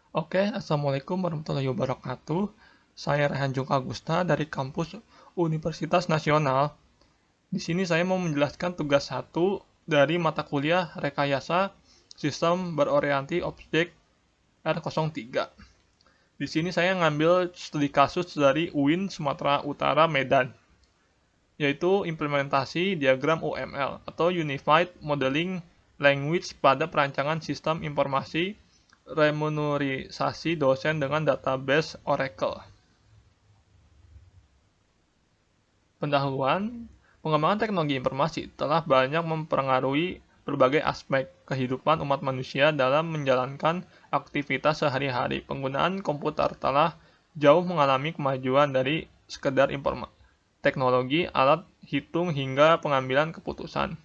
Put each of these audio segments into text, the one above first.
Oke, Assalamualaikum warahmatullahi wabarakatuh. Saya Rehan Jung Agusta dari kampus Universitas Nasional. Di sini saya mau menjelaskan tugas 1 dari mata kuliah Rekayasa Sistem Berorientasi Objek R03. Di sini saya ngambil studi kasus dari UIN Sumatera Utara Medan, yaitu implementasi diagram UML atau Unified Modeling Language pada perancangan sistem informasi remunerisasi dosen dengan database Oracle. Pendahuluan, pengembangan teknologi informasi telah banyak mempengaruhi berbagai aspek kehidupan umat manusia dalam menjalankan aktivitas sehari-hari. Penggunaan komputer telah jauh mengalami kemajuan dari sekedar teknologi, alat hitung hingga pengambilan keputusan.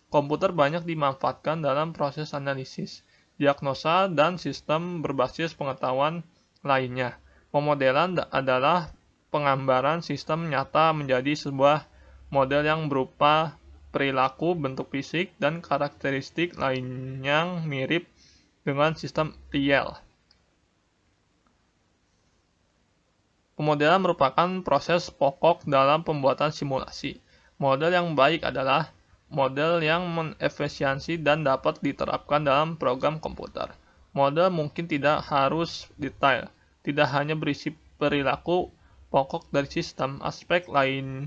Komputer banyak dimanfaatkan dalam proses analisis, diagnosa, dan sistem berbasis pengetahuan lainnya. Pemodelan adalah penggambaran sistem nyata menjadi sebuah model yang berupa perilaku, bentuk fisik, dan karakteristik lain yang mirip dengan sistem real. Pemodelan merupakan proses pokok dalam pembuatan simulasi. Model yang baik adalah model yang mengefisiensi dan dapat diterapkan dalam program komputer. Model mungkin tidak harus detail, tidak hanya berisi perilaku pokok dari sistem, aspek lain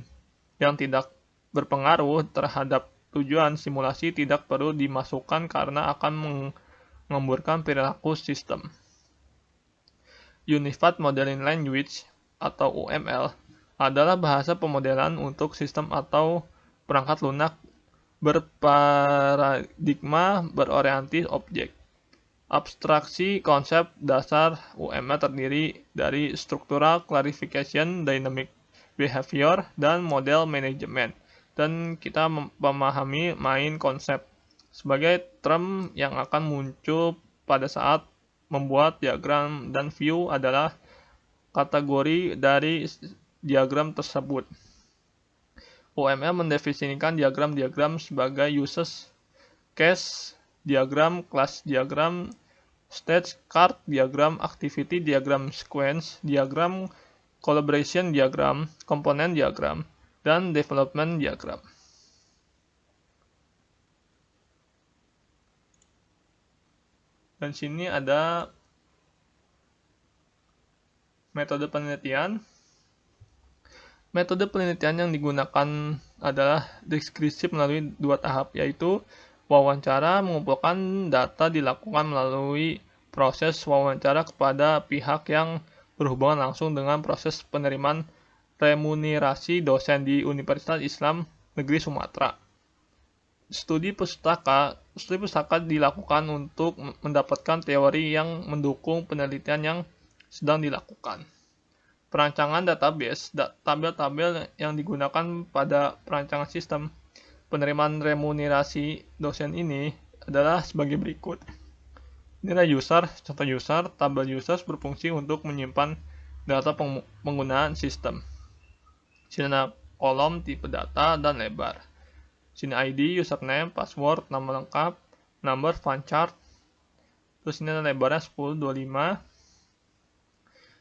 yang tidak berpengaruh terhadap tujuan simulasi tidak perlu dimasukkan karena akan mengemburkan perilaku sistem. Unified Modeling Language atau UML adalah bahasa pemodelan untuk sistem atau perangkat lunak berparadigma berorientasi objek. Abstraksi konsep dasar UML terdiri dari Structural Classification, Dynamic Behavior, dan Model Management. Dan kita memahami main konsep sebagai term yang akan muncul pada saat membuat diagram, dan view adalah kategori dari diagram tersebut. UML mendefinisikan diagram-diagram sebagai use case diagram, class diagram, stage card diagram, activity diagram, sequence diagram, collaboration diagram, komponen diagram, dan development diagram. Dan sini ada metode penelitian. Metode penelitian yang digunakan adalah deskripsi melalui 2 tahap, yaitu wawancara. Mengumpulkan data dilakukan melalui proses wawancara kepada pihak yang berhubungan langsung dengan proses penerimaan remunerasi dosen di Universitas Islam Negeri Sumatera. Studi pustaka dilakukan untuk mendapatkan teori yang mendukung penelitian yang sedang dilakukan. Perancangan database, tabel-tabel yang digunakan pada perancangan sistem penerimaan remunerasi dosen ini adalah sebagai berikut. Ini adalah user, contoh user, tabel users berfungsi untuk menyimpan data penggunaan sistem. Sini ada kolom, tipe data, dan lebar. Sini ID, username, password, nama lengkap, number, fun chart. Terus ini ada lebarnya 1025.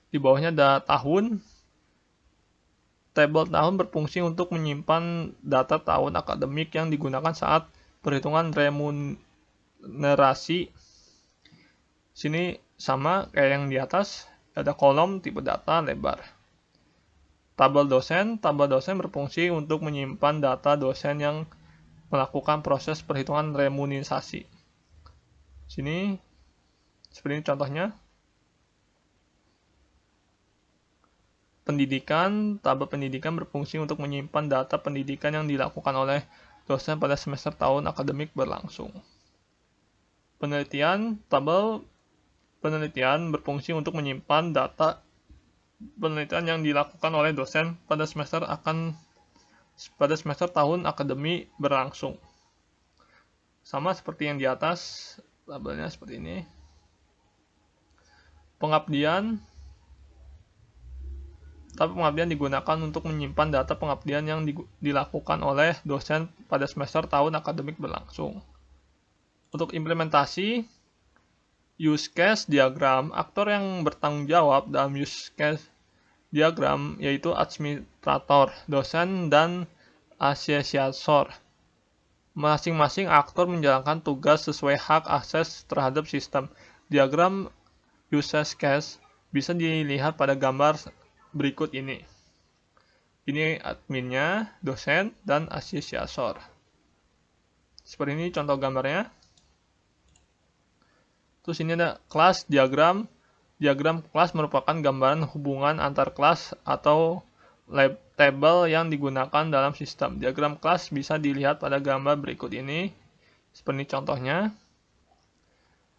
Di bawahnya ada tahun. Tabel tahun berfungsi untuk menyimpan data tahun akademik yang digunakan saat perhitungan remunerasi. Sini sama kayak yang di atas, ada kolom, tipe data, lebar. Tabel dosen berfungsi untuk menyimpan data dosen yang melakukan proses perhitungan remunerasi. Sini seperti ini contohnya. Pendidikan, tabel pendidikan berfungsi untuk menyimpan data pendidikan yang dilakukan oleh dosen pada semester tahun akademik berlangsung. Penelitian, tabel penelitian berfungsi untuk menyimpan data penelitian yang dilakukan oleh dosen pada semester tahun akademik berlangsung. Sama seperti yang di atas, tabelnya seperti ini. Pengabdian, tapi pengabdian digunakan untuk menyimpan data pengabdian yang dilakukan oleh dosen pada semester tahun akademik berlangsung. Untuk implementasi, use case diagram, aktor yang bertanggung jawab dalam use case diagram yaitu administrator, dosen, dan asesiator. Masing-masing aktor menjalankan tugas sesuai hak akses terhadap sistem. Diagram use case bisa dilihat pada gambar berikut ini. Ini adminnya, dosen, dan asesiator. Seperti ini contoh gambarnya. Terus ini ada kelas diagram. Diagram kelas merupakan gambaran hubungan antar kelas atau tabel yang digunakan dalam sistem. Diagram kelas bisa dilihat pada gambar berikut ini. Seperti contohnya.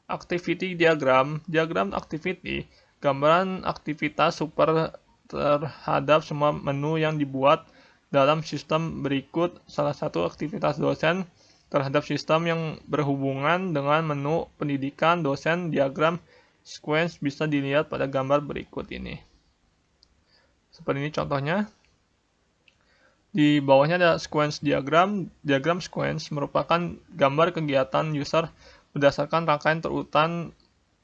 Activity diagram. Diagram activity, gambaran aktivitas super terhadap semua menu yang dibuat dalam sistem berikut. Salah satu aktivitas dosen terhadap sistem yang berhubungan dengan menu pendidikan dosen. Diagram sequence bisa dilihat pada gambar berikut ini. Seperti ini contohnya. Di bawahnya ada sequence diagram. Diagram sequence merupakan gambar kegiatan user berdasarkan rangkaian terurutan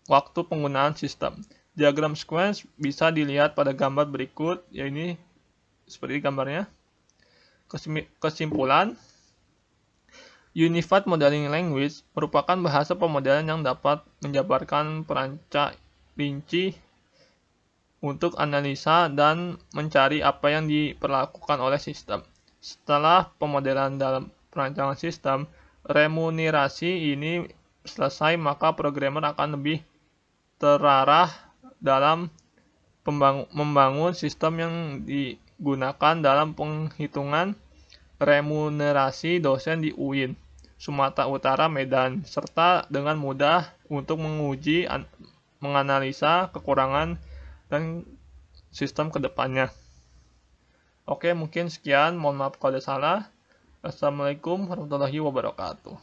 waktu penggunaan sistem. Diagram sequence bisa dilihat pada gambar berikut, yaitu seperti gambarnya. Kesimpulan, Unified Modeling Language merupakan bahasa pemodelan yang dapat menjabarkan perancang rinci untuk analisa dan mencari apa yang diperlakukan oleh sistem. Setelah pemodelan dalam perancangan sistem, remunerasi ini selesai, maka programmer akan lebih terarah dalam membangun sistem yang digunakan dalam penghitungan remunerasi dosen di UIN, Sumatera Utara, Medan, serta dengan mudah untuk menguji, menganalisa kekurangan dan sistem kedepannya. Oke, mungkin sekian. Mohon maaf kalau ada salah. Assalamualaikum warahmatullahi wabarakatuh.